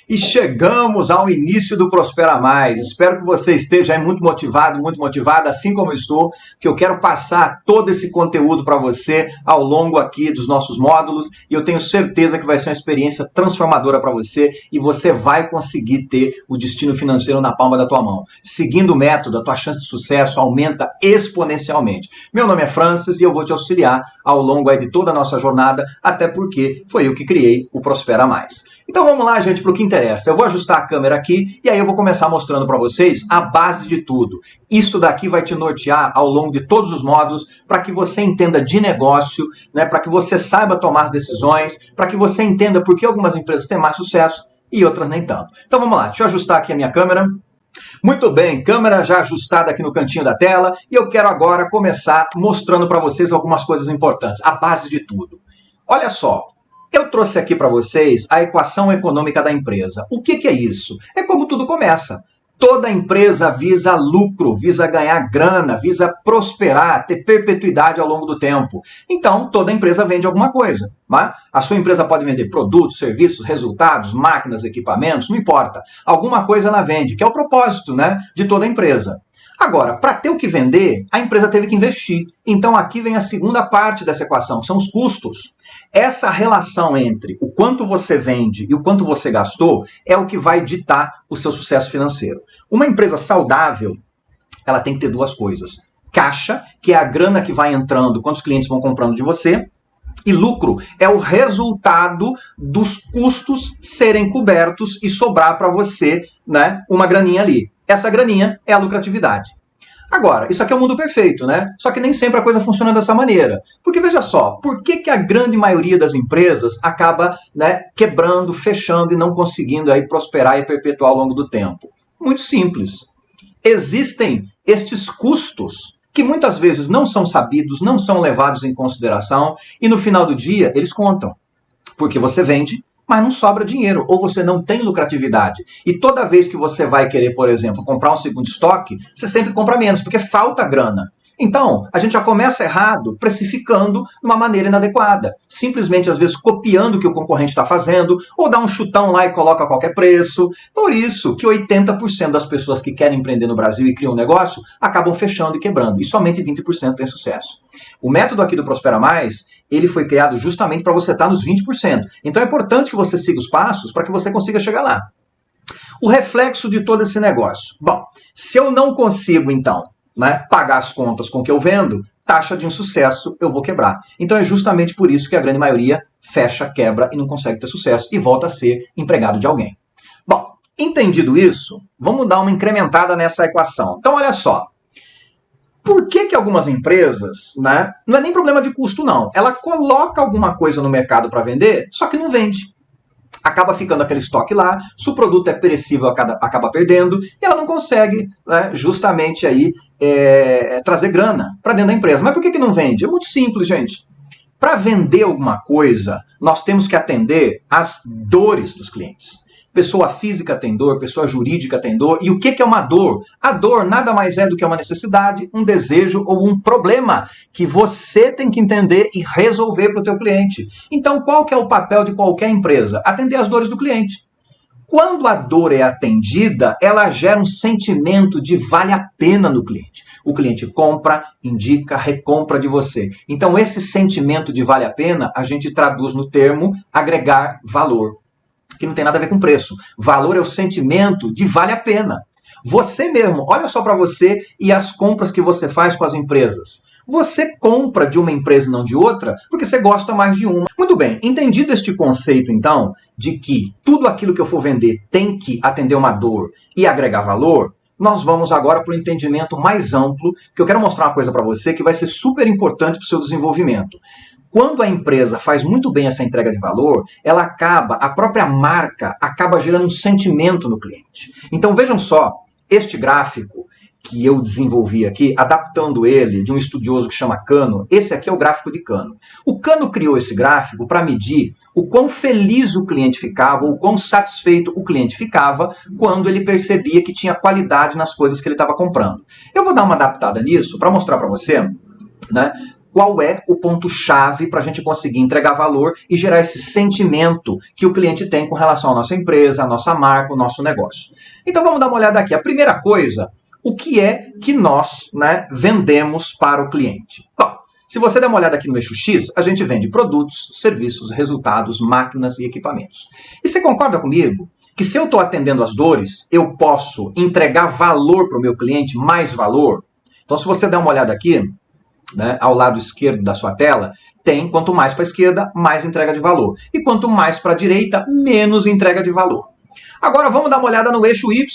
E chegamos ao início do Prospera Mais. Espero que você esteja aí muito motivado, muito motivada, assim como eu estou, que eu quero passar todo esse conteúdo para você ao longo aqui dos nossos módulos, e eu tenho certeza que vai ser uma experiência transformadora para você e você vai conseguir ter o destino financeiro na palma da tua mão. Seguindo o método, a tua chance de sucesso aumenta exponencialmente. Meu nome é Francis e eu vou te auxiliar ao longo aí de toda a nossa jornada, até porque foi eu que criei o Prospera Mais. Então vamos lá, gente, para o que interessa. Eu vou ajustar a câmera aqui e aí eu vou começar mostrando para vocês a base de tudo. Isso daqui vai te nortear ao longo de todos os módulos para que você entenda de negócio, né, para que você saiba tomar as decisões, para que você entenda por que algumas empresas têm mais sucesso e outras nem tanto. Então vamos lá, deixa eu ajustar aqui a minha câmera. Muito bem, câmera já ajustada aqui no cantinho da tela e eu quero agora começar mostrando para vocês algumas coisas importantes, a base de tudo. Olha só. Eu trouxe aqui para vocês a equação econômica da empresa. O que é isso? É como tudo começa. Toda empresa visa lucro, visa ganhar grana, visa prosperar, ter perpetuidade ao longo do tempo. Então, toda empresa vende alguma coisa. Né? A sua empresa pode vender produtos, serviços, resultados, máquinas, equipamentos, não importa. Alguma coisa ela vende, que é o propósito, né, de toda empresa. Agora, para ter o que vender, a empresa teve que investir. Então, aqui vem a segunda parte dessa equação, que são os custos. Essa relação entre o quanto você vende e o quanto você gastou é o que vai ditar o seu sucesso financeiro. Uma empresa saudável, ela tem que ter duas coisas. Caixa, que é a grana que vai entrando quando os clientes vão comprando de você, e lucro é o resultado dos custos serem cobertos e sobrar para você, né, uma graninha ali. Essa graninha é a lucratividade. Agora, isso aqui é o mundo perfeito, né? Só que nem sempre a coisa funciona dessa maneira. Porque veja só, por que a grande maioria das empresas acaba, né, quebrando, fechando e não conseguindo aí prosperar e perpetuar ao longo do tempo? Muito simples. Existem estes custos que muitas vezes não são sabidos, não são levados em consideração e no final do dia eles contam. Porque você vende, mas não sobra dinheiro, ou você não tem lucratividade. E toda vez que você vai querer, por exemplo, comprar um segundo estoque, você sempre compra menos, porque falta grana. Então, a gente já começa errado, precificando de uma maneira inadequada. Simplesmente, às vezes, copiando o que o concorrente está fazendo, ou dá um chutão lá e coloca qualquer preço. Por isso que 80% das pessoas que querem empreender no Brasil e criam um negócio, acabam fechando e quebrando. E somente 20% tem sucesso. O método aqui do Prospera Mais, ele foi criado justamente para você estar nos 20%. Então é importante que você siga os passos para que você consiga chegar lá. O reflexo de todo esse negócio. Bom, se eu não consigo, então, né, pagar as contas com o que eu vendo, taxa de insucesso, eu vou quebrar. Então é justamente por isso que a grande maioria fecha, quebra e não consegue ter sucesso e volta a ser empregado de alguém. Bom, entendido isso, vamos dar uma incrementada nessa equação. Então olha só. Por que algumas empresas, né, não é nem problema de custo não, ela coloca alguma coisa no mercado para vender, só que não vende. Acaba ficando aquele estoque lá, se o produto é perecível, acaba perdendo, e ela não consegue, né, justamente aí, trazer grana para dentro da empresa. Mas por que não vende? É muito simples, gente. Para vender alguma coisa, nós temos que atender às dores dos clientes. Pessoa física tem dor, pessoa jurídica tem dor. E o que é uma dor? A dor nada mais é do que uma necessidade, um desejo ou um problema que você tem que entender e resolver para o teu cliente. Então, qual que é o papel de qualquer empresa? Atender as dores do cliente. Quando a dor é atendida, ela gera um sentimento de vale a pena no cliente. O cliente compra, indica, recompra de você. Então, esse sentimento de vale a pena, a gente traduz no termo agregar valor, que não tem nada a ver com preço. Valor é o sentimento de vale a pena. Você mesmo, olha só para você e as compras que você faz com as empresas. Você compra de uma empresa e não de outra porque você gosta mais de uma. Muito bem, entendido este conceito, então, de que tudo aquilo que eu for vender tem que atender uma dor e agregar valor, nós vamos agora para o entendimento mais amplo, que eu quero mostrar uma coisa para você que vai ser super importante para o seu desenvolvimento. Quando a empresa faz muito bem essa entrega de valor, a própria marca acaba gerando um sentimento no cliente. Então vejam só, este gráfico que eu desenvolvi aqui, adaptando ele de um estudioso que chama Cano, esse aqui é o gráfico de Cano. O Cano criou esse gráfico para medir o quão feliz o cliente ficava, ou o quão satisfeito o cliente ficava quando ele percebia que tinha qualidade nas coisas que ele estava comprando. Eu vou dar uma adaptada nisso para mostrar para você, né, qual é o ponto-chave para a gente conseguir entregar valor e gerar esse sentimento que o cliente tem com relação à nossa empresa, à nossa marca, ao nosso negócio. Então vamos dar uma olhada aqui. A primeira coisa, o que é que nós, né, vendemos para o cliente? Bom, se você der uma olhada aqui no eixo X, a gente vende produtos, serviços, resultados, máquinas e equipamentos. E você concorda comigo que se eu estou atendendo as dores, eu posso entregar valor para o meu cliente, mais valor? Então se você der uma olhada aqui, né, ao lado esquerdo da sua tela, tem quanto mais para a esquerda, mais entrega de valor. E quanto mais para a direita, menos entrega de valor. Agora vamos dar uma olhada no eixo Y.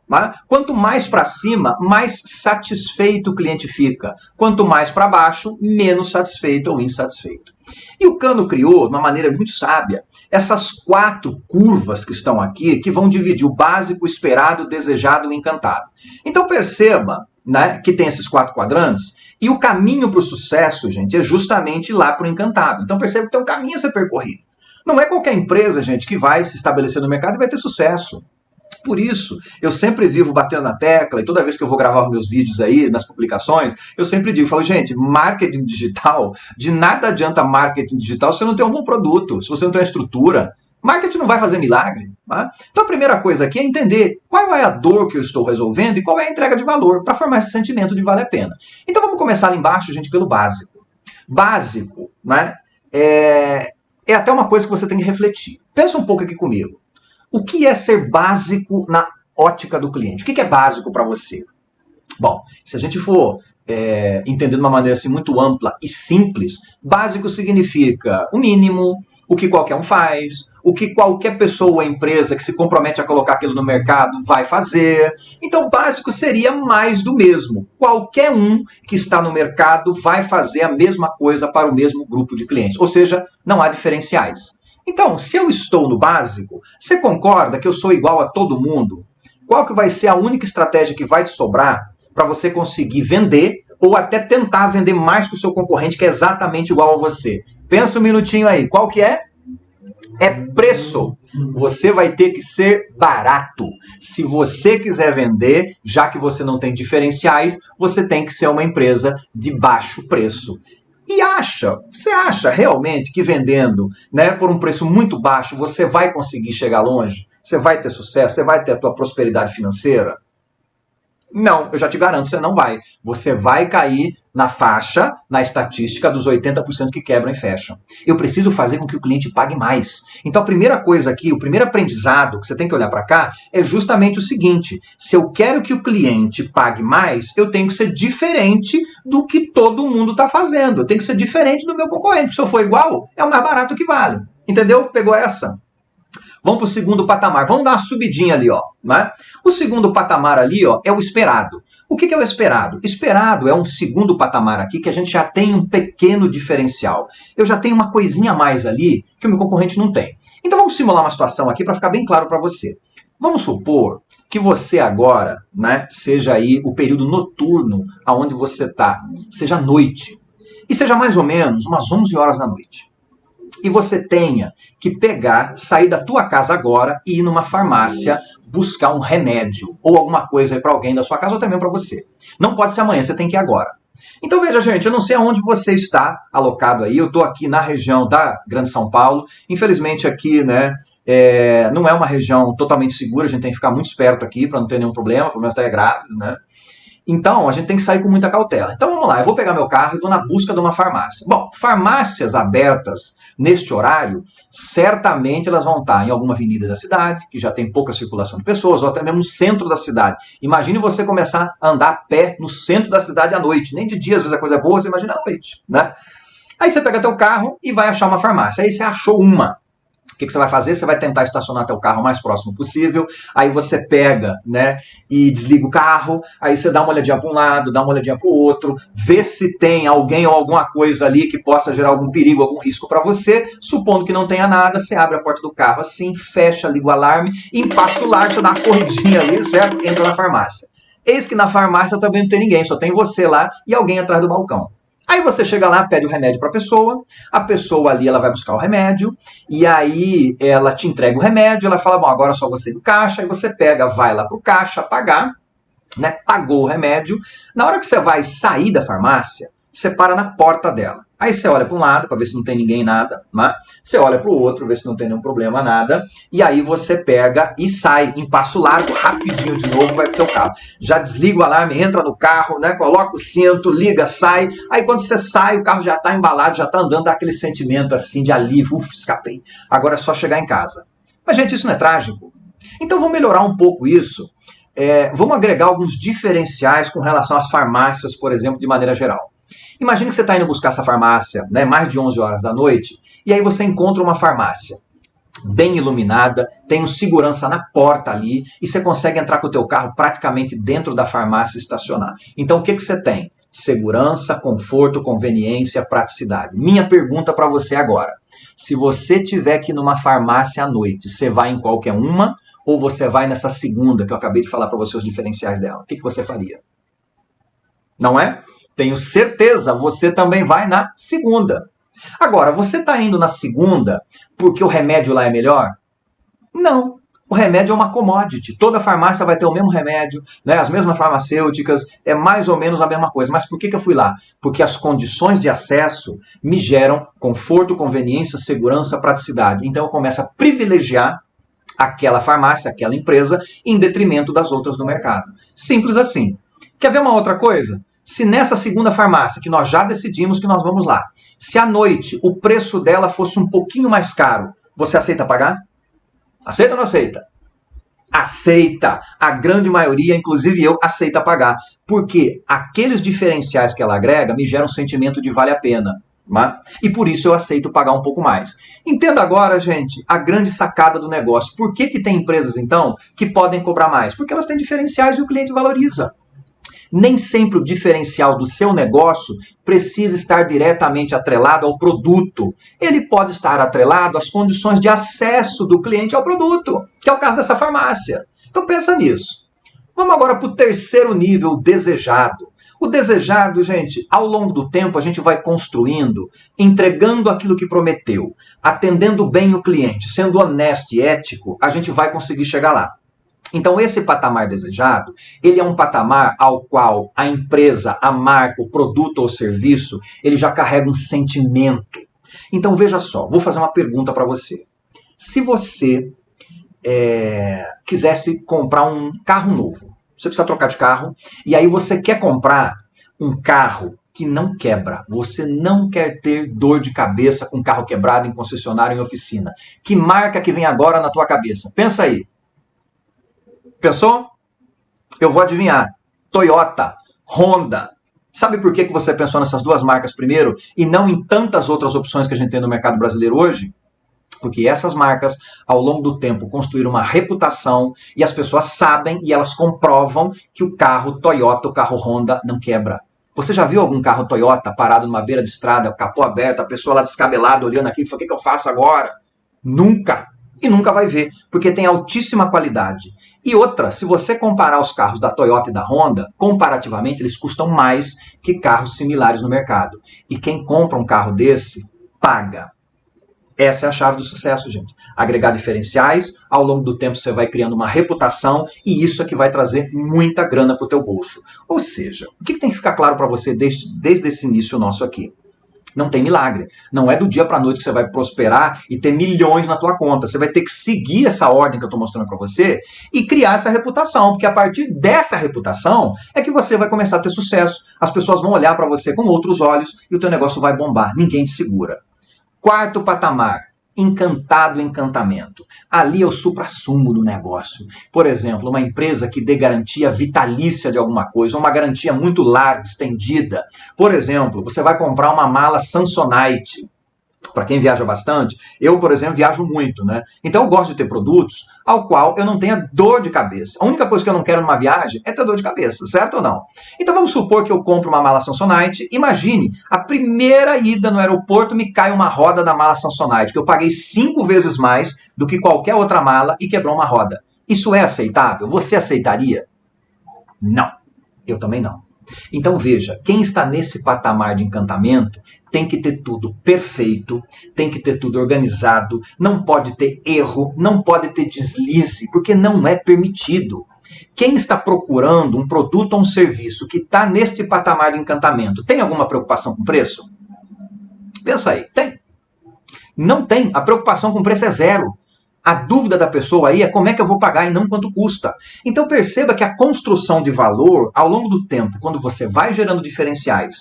Né? Quanto mais para cima, mais satisfeito o cliente fica. Quanto mais para baixo, menos satisfeito ou insatisfeito. E o Cano criou, de uma maneira muito sábia, essas 4 curvas que estão aqui, que vão dividir o básico, o esperado, o desejado e o encantado. Então perceba, né, que tem esses 4 quadrantes. E o caminho para o sucesso, gente, é justamente ir lá para o encantado. Então perceba que tem um caminho a ser percorrido. Não é qualquer empresa, gente, que vai se estabelecer no mercado e vai ter sucesso. Por isso, eu sempre vivo batendo na tecla, e toda vez que eu vou gravar os meus vídeos aí, nas publicações, eu sempre digo, falo, gente, marketing digital, de nada adianta marketing digital se você não tem um bom produto, se você não tem uma estrutura. Marketing não vai fazer milagre. Tá? Então a primeira coisa aqui é entender qual é a dor que eu estou resolvendo e qual é a entrega de valor, para formar esse sentimento de vale a pena. Então vamos começar lá embaixo, gente, pelo básico. Básico, né, é até uma coisa que você tem que refletir. Pensa um pouco aqui comigo. O que é ser básico na ótica do cliente? O que é básico para você? Bom, se a gente for entender de uma maneira assim, muito ampla e simples, básico significa o mínimo, o que qualquer um faz, o que qualquer pessoa ou empresa que se compromete a colocar aquilo no mercado vai fazer. Então, básico seria mais do mesmo. Qualquer um que está no mercado vai fazer a mesma coisa para o mesmo grupo de clientes. Ou seja, não há diferenciais. Então, se eu estou no básico, você concorda que eu sou igual a todo mundo? Qual que vai ser a única estratégia que vai te sobrar para você conseguir vender ou até tentar vender mais que o seu concorrente que é exatamente igual a você? Pensa um minutinho aí. Qual que é? É preço. Você vai ter que ser barato. Se você quiser vender, já que você não tem diferenciais, você tem que ser uma empresa de baixo preço. E você acha realmente que vendendo, né, por um preço muito baixo, você vai conseguir chegar longe? Você vai ter sucesso? Você vai ter a tua prosperidade financeira? Não, eu já te garanto, você não vai. Você vai cair na faixa, na estatística dos 80% que quebram e fecham. Eu preciso fazer com que o cliente pague mais. Então a primeira coisa aqui, o primeiro aprendizado que você tem que olhar para cá é justamente o seguinte: se eu quero que o cliente pague mais, eu tenho que ser diferente do que todo mundo está fazendo. Eu tenho que ser diferente do meu concorrente. Se eu for igual, é o mais barato que vale. Entendeu? Pegou essa? Vamos para o segundo patamar. Vamos dar uma subidinha ali, ó. Né? O segundo patamar ali, ó, é o esperado. O que é o esperado? Esperado é um segundo patamar aqui que a gente já tem um pequeno diferencial. Eu já tenho uma coisinha a mais ali que o meu concorrente não tem. Então vamos simular uma situação aqui para ficar bem claro para você. Vamos supor que você agora, né, seja aí o período noturno aonde você está, seja noite. E seja mais ou menos umas 11 horas da noite. E você tenha que sair da tua casa agora e ir numa farmácia buscar um remédio ou alguma coisa para alguém da sua casa ou também para você. Não pode ser amanhã, você tem que ir agora. Então veja, gente, eu não sei aonde você está alocado aí, eu estou aqui na região da Grande São Paulo. Infelizmente aqui, né, não é uma região totalmente segura, a gente tem que ficar muito esperto aqui para não ter nenhum problema, pelo menos até é grave, né? Então, a gente tem que sair com muita cautela. Então, vamos lá, eu vou pegar meu carro e vou na busca de uma farmácia. Bom, farmácias abertas neste horário, certamente elas vão estar em alguma avenida da cidade, que já tem pouca circulação de pessoas, ou até mesmo no centro da cidade. Imagine você começar a andar a pé no centro da cidade à noite. Nem de dia, às vezes a coisa é boa, você imagina à noite, né? Aí você pega teu carro e vai achar uma farmácia. Aí você achou uma. O que você vai fazer? Você vai tentar estacionar teu carro o mais próximo possível, aí você pega, né, e desliga o carro, aí você dá uma olhadinha para um lado, dá uma olhadinha para o outro, vê se tem alguém ou alguma coisa ali que possa gerar algum perigo, algum risco para você. Supondo que não tenha nada, você abre a porta do carro assim, fecha, liga o alarme, e em passo largo você dá uma corridinha ali, certo? Entra na farmácia. Eis que na farmácia também não tem ninguém, só tem você lá e alguém atrás do balcão. Aí você chega lá, pede o remédio para a pessoa ali ela vai buscar o remédio, e aí ela te entrega o remédio, ela fala, bom, agora é só você ir no caixa, aí você pega, vai lá pro caixa pagar, né, pagou o remédio. Na hora que você vai sair da farmácia, você para na porta dela. Aí você olha para um lado para ver se não tem ninguém, nada, né? Você olha para o outro, ver se não tem nenhum problema, nada, e aí você pega e sai em passo largo, rapidinho de novo, vai pro teu carro. Já desliga o alarme, entra no carro, né? Coloca o cinto, liga, sai. Aí quando você sai, o carro já está embalado, já está andando, dá aquele sentimento assim de alívio, escapei. Agora é só chegar em casa. Mas, gente, isso não é trágico? Então vamos melhorar um pouco isso. Vamos agregar alguns diferenciais com relação às farmácias, por exemplo, de maneira geral. Imagina que você está indo buscar essa farmácia, né, mais de 11 horas da noite, e aí você encontra uma farmácia bem iluminada, tem um segurança na porta ali, e você consegue entrar com o teu carro praticamente dentro da farmácia e estacionar. Então o que você tem? Segurança, conforto, conveniência, praticidade. Minha pergunta para você agora, se você tiver que ir numa farmácia à noite, você vai em qualquer uma, ou você vai nessa segunda que eu acabei de falar para você os diferenciais dela? O que você faria? Não é? Tenho certeza, você também vai na segunda. Agora, você está indo na segunda porque o remédio lá é melhor? Não. O remédio é uma commodity. Toda farmácia vai ter o mesmo remédio, né? As mesmas farmacêuticas, é mais ou menos a mesma coisa. Mas por que eu fui lá? Porque as condições de acesso me geram conforto, conveniência, segurança, praticidade. Então eu começo a privilegiar aquela farmácia, aquela empresa, em detrimento das outras do mercado. Simples assim. Quer ver uma outra coisa? Se nessa segunda farmácia, que nós já decidimos que nós vamos lá, se à noite o preço dela fosse um pouquinho mais caro, você aceita pagar? Aceita ou não aceita? Aceita. A grande maioria, inclusive eu, aceita pagar. Porque aqueles diferenciais que ela agrega me geram um sentimento de vale a pena. Né? E por isso eu aceito pagar um pouco mais. Entenda agora, gente, a grande sacada do negócio. Por que tem empresas, então, que podem cobrar mais? Porque elas têm diferenciais e o cliente valoriza. Nem sempre o diferencial do seu negócio precisa estar diretamente atrelado ao produto. Ele pode estar atrelado às condições de acesso do cliente ao produto, que é o caso dessa farmácia. Então pensa nisso. Vamos agora para o terceiro nível, o desejado. O desejado, gente, ao longo do tempo a gente vai construindo, entregando aquilo que prometeu, atendendo bem o cliente, sendo honesto e ético, a gente vai conseguir chegar lá. Então, esse patamar desejado, ele é um patamar ao qual a empresa, a marca, o produto ou serviço, ele já carrega um sentimento. Então, veja só, vou fazer uma pergunta para você. Se você quisesse comprar um carro novo, você precisa trocar de carro, e aí você quer comprar um carro que não quebra. Você não quer ter dor de cabeça com carro quebrado em concessionário, em oficina. Que marca que vem agora na tua cabeça? Pensa aí. Pensou? Eu vou adivinhar. Toyota, Honda. Sabe por que você pensou nessas duas marcas primeiro e não em tantas outras opções que a gente tem no mercado brasileiro hoje? Porque essas marcas, ao longo do tempo, construíram uma reputação e as pessoas sabem e elas comprovam que o carro Toyota, o carro Honda, não quebra. Você já viu algum carro Toyota parado numa beira de estrada, o capô aberto, a pessoa lá descabelada olhando aqui e falando, o que eu faço agora? Nunca. E nunca vai ver, porque tem altíssima qualidade. E outra, se você comparar os carros da Toyota e da Honda, comparativamente eles custam mais que carros similares no mercado. E quem compra um carro desse, paga. Essa é a chave do sucesso, gente. Agregar diferenciais, ao longo do tempo você vai criando uma reputação e isso é que vai trazer muita grana para o teu bolso. Ou seja, o que tem que ficar claro para você desde esse início nosso aqui? Não tem milagre. Não é do dia para a noite que você vai prosperar e ter milhões na tua conta. Você vai ter que seguir essa ordem que eu estou mostrando para você e criar essa reputação, porque a partir dessa reputação é que você vai começar a ter sucesso. As pessoas vão olhar para você com outros olhos e o teu negócio vai bombar. Ninguém te segura. Quarto patamar, encantado encantamento. Ali é o suprassumo do negócio. Por exemplo, uma empresa que dê garantia vitalícia de alguma coisa, uma garantia muito larga, estendida. Por exemplo, você vai comprar uma mala Samsonite. Para quem viaja bastante, eu, por exemplo, viajo muito, né? Então eu gosto de ter produtos ao qual eu não tenha dor de cabeça. A única coisa que eu não quero numa viagem é ter dor de cabeça, certo ou não? Então vamos supor que eu compro uma mala Samsonite. Imagine, a primeira ida no aeroporto me cai uma roda da mala Samsonite, que eu paguei 5 vezes mais do que qualquer outra mala e quebrou uma roda. Isso é aceitável? Você aceitaria? Não. Eu também não. Então veja, quem está nesse patamar de encantamento tem que ter tudo perfeito, tem que ter tudo organizado, não pode ter erro, não pode ter deslize, porque não é permitido. Quem está procurando um produto ou um serviço que está neste patamar de encantamento, tem alguma preocupação com preço? Pensa aí, tem? Não tem. A preocupação com preço é zero. A dúvida da pessoa aí é como é que eu vou pagar e não quanto custa. Então perceba que a construção de valor, ao longo do tempo, quando você vai gerando diferenciais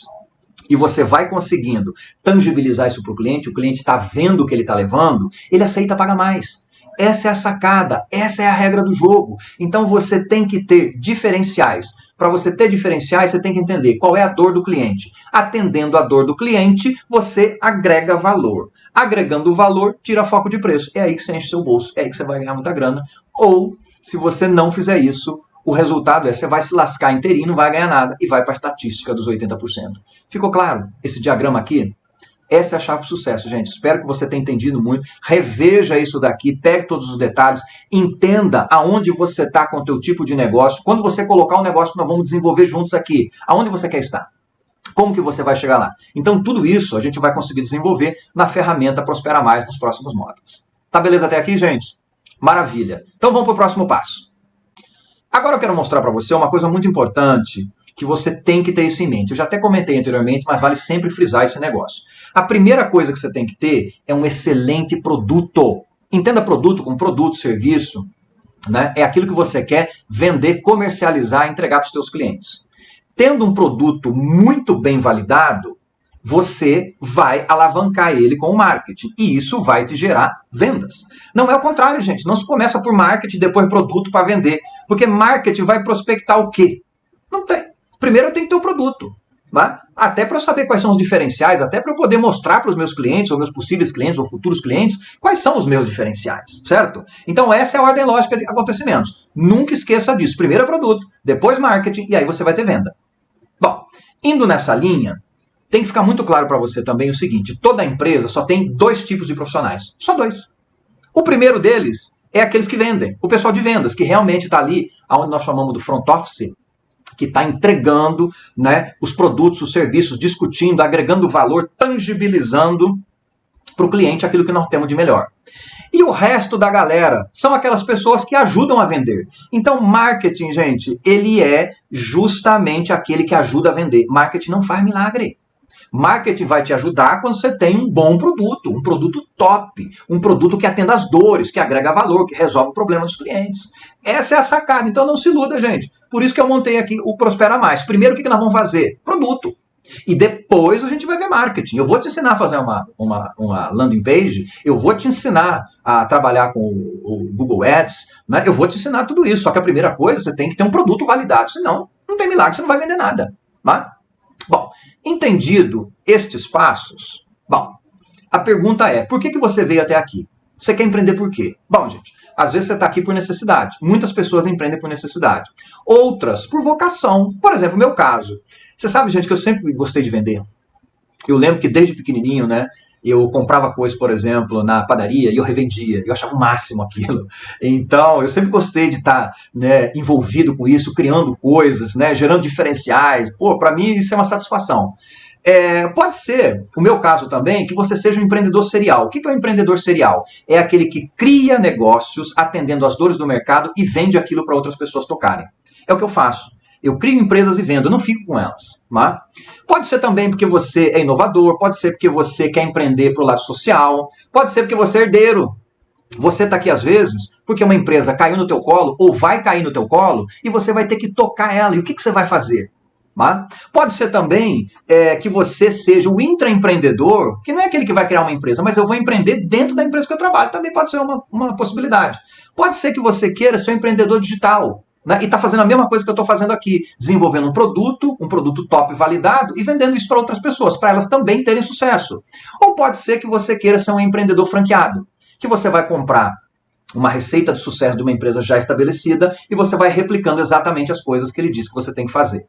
e você vai conseguindo tangibilizar isso para o cliente está vendo o que ele está levando, ele aceita pagar mais. Essa é a sacada, essa é a regra do jogo. Então você tem que ter diferenciais. Para você ter diferenciais, você tem que entender qual é a dor do cliente. Atendendo a dor do cliente, você agrega valor. Agregando valor, tira foco de preço. É aí que você enche seu bolso, é aí que você vai ganhar muita grana. Ou, se você não fizer isso, o resultado é você vai se lascar inteirinho, não vai ganhar nada e vai para a estatística dos 80%. Ficou claro? Esse diagrama aqui? Essa é a chave do sucesso, gente. Espero que você tenha entendido muito. Reveja isso daqui, pegue todos os detalhes, entenda aonde você está com o teu tipo de negócio. Quando você colocar um negócio que nós vamos desenvolver juntos aqui, aonde você quer estar? Como que você vai chegar lá? Então, tudo isso a gente vai conseguir desenvolver na ferramenta Prospera Mais nos próximos módulos. Tá beleza até aqui, gente? Maravilha. Então, vamos para o próximo passo. Agora eu quero mostrar para você uma coisa muito importante que você tem que ter isso em mente. Eu já até comentei anteriormente, mas vale sempre frisar esse negócio. A primeira coisa que você tem que ter é um excelente produto. Entenda produto como produto, serviço, né? É aquilo que você quer vender, comercializar, entregar para os seus clientes. Tendo um produto muito bem validado, você vai alavancar ele com o marketing. E isso vai te gerar vendas. Não é o contrário, gente. Não se começa por marketing, depois produto para vender. Porque marketing vai prospectar o quê? Não tem. Primeiro eu tenho que ter o produto. Né? Até para eu saber quais são os diferenciais, até para eu poder mostrar para os meus clientes, ou meus possíveis clientes, ou futuros clientes, quais são os meus diferenciais, certo? Então essa é a ordem lógica de acontecimentos. Nunca esqueça disso. Primeiro é produto, depois marketing, e aí você vai ter venda. Bom, indo nessa linha, tem que ficar muito claro para você também o seguinte, toda empresa só tem dois tipos de profissionais, só dois. O primeiro deles é aqueles que vendem, o pessoal de vendas, que realmente está ali, onde nós chamamos do front office, que está entregando, né, os produtos, os serviços, discutindo, agregando valor, tangibilizando para o cliente aquilo que nós temos de melhor. E o resto da galera são aquelas pessoas que ajudam a vender. Então, marketing, gente, ele é justamente aquele que ajuda a vender. Marketing não faz milagre. Marketing vai te ajudar quando você tem um bom produto, um produto top, um produto que atenda às dores, que agrega valor, que resolve o problema dos clientes. Essa é a sacada, então não se iluda, gente. Por isso que eu montei aqui o Prospera Mais. Primeiro, o que nós vamos fazer? Produto. E depois a gente vai ver marketing. Eu vou te ensinar a fazer uma landing page, eu vou te ensinar a trabalhar com o Google Ads, né? Eu vou te ensinar tudo isso. Só que a primeira coisa, você tem que ter um produto validado, senão não tem milagre, você não vai vender nada. Né? Bom, entendido estes passos, bom, a pergunta é, por que você veio até aqui? Você quer empreender por quê? Bom, gente, às vezes você está aqui por necessidade. Muitas pessoas empreendem por necessidade. Outras, por vocação. Por exemplo, o meu caso. Você sabe, gente, que eu sempre gostei de vender. Eu lembro que desde pequenininho, né, eu comprava coisas, por exemplo, na padaria e eu revendia. Eu achava o máximo aquilo. Então, eu sempre gostei de estar, né, envolvido com isso, criando coisas, né, gerando diferenciais. Pô, para mim isso é uma satisfação. Pode ser, o meu caso também, que você seja um empreendedor serial. O que é um empreendedor serial? É aquele que cria negócios atendendo às dores do mercado e vende aquilo para outras pessoas tocarem. É o que eu faço. Eu crio empresas e vendo, eu não fico com elas. Né? Pode ser também porque você é inovador, pode ser porque você quer empreender para o lado social, pode ser porque você é herdeiro. Você está aqui às vezes porque uma empresa caiu no teu colo ou vai cair no teu colo e você vai ter que tocar ela. E o que você vai fazer? Tá? Pode ser também que você seja o intraempreendedor, que não é aquele que vai criar uma empresa, mas eu vou empreender dentro da empresa que eu trabalho. Também pode ser uma possibilidade. Pode ser que você queira ser um empreendedor digital. Né? E está fazendo a mesma coisa que eu estou fazendo aqui, desenvolvendo um produto top validado e vendendo isso para outras pessoas, para elas também terem sucesso. Ou pode ser que você queira ser um empreendedor franqueado, que você vai comprar uma receita de sucesso de uma empresa já estabelecida e você vai replicando exatamente as coisas que ele diz que você tem que fazer.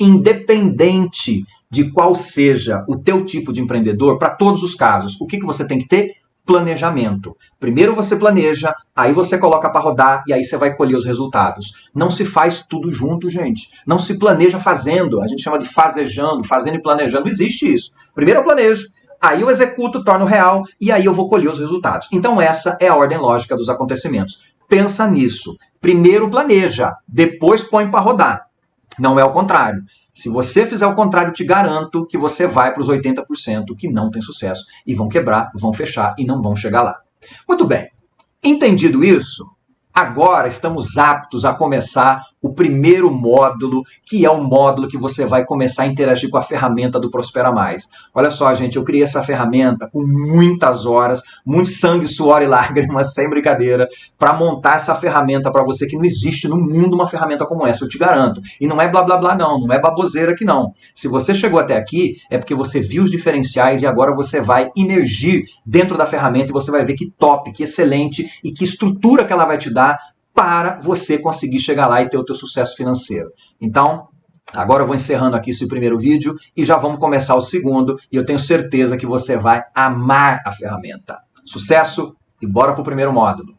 Independente de qual seja o teu tipo de empreendedor, para todos os casos, o que você tem que ter? Planejamento. Primeiro você planeja, aí você coloca para rodar e aí você vai colher os resultados. Não se faz tudo junto, gente. Não se planeja fazendo. A gente chama de fazejando, fazendo e planejando. Não existe isso. Primeiro eu planejo, aí eu executo, torno real e aí eu vou colher os resultados. Então essa é a ordem lógica dos acontecimentos. Pensa nisso. Primeiro planeja, depois põe para rodar. Não é o contrário. Se você fizer o contrário, te garanto que você vai para os 80% que não tem sucesso e vão quebrar, vão fechar e não vão chegar lá. Muito bem. Entendido isso, agora estamos aptos a começar o primeiro módulo, que é o módulo que você vai começar a interagir com a ferramenta do Prospera Mais. Olha só, gente, eu criei essa ferramenta com muitas horas, muito sangue, suor e lágrimas, sem brincadeira, para montar essa ferramenta para você, que não existe no mundo uma ferramenta como essa, eu te garanto. E não é blá blá blá não, não é baboseira aqui não. Se você chegou até aqui, é porque você viu os diferenciais e agora você vai imergir dentro da ferramenta e você vai ver que top, que excelente e que estrutura que ela vai te dar para você conseguir chegar lá e ter o teu sucesso financeiro. Então, agora eu vou encerrando aqui esse primeiro vídeo e já vamos começar o segundo, e eu tenho certeza que você vai amar a ferramenta. Sucesso e bora para o primeiro módulo.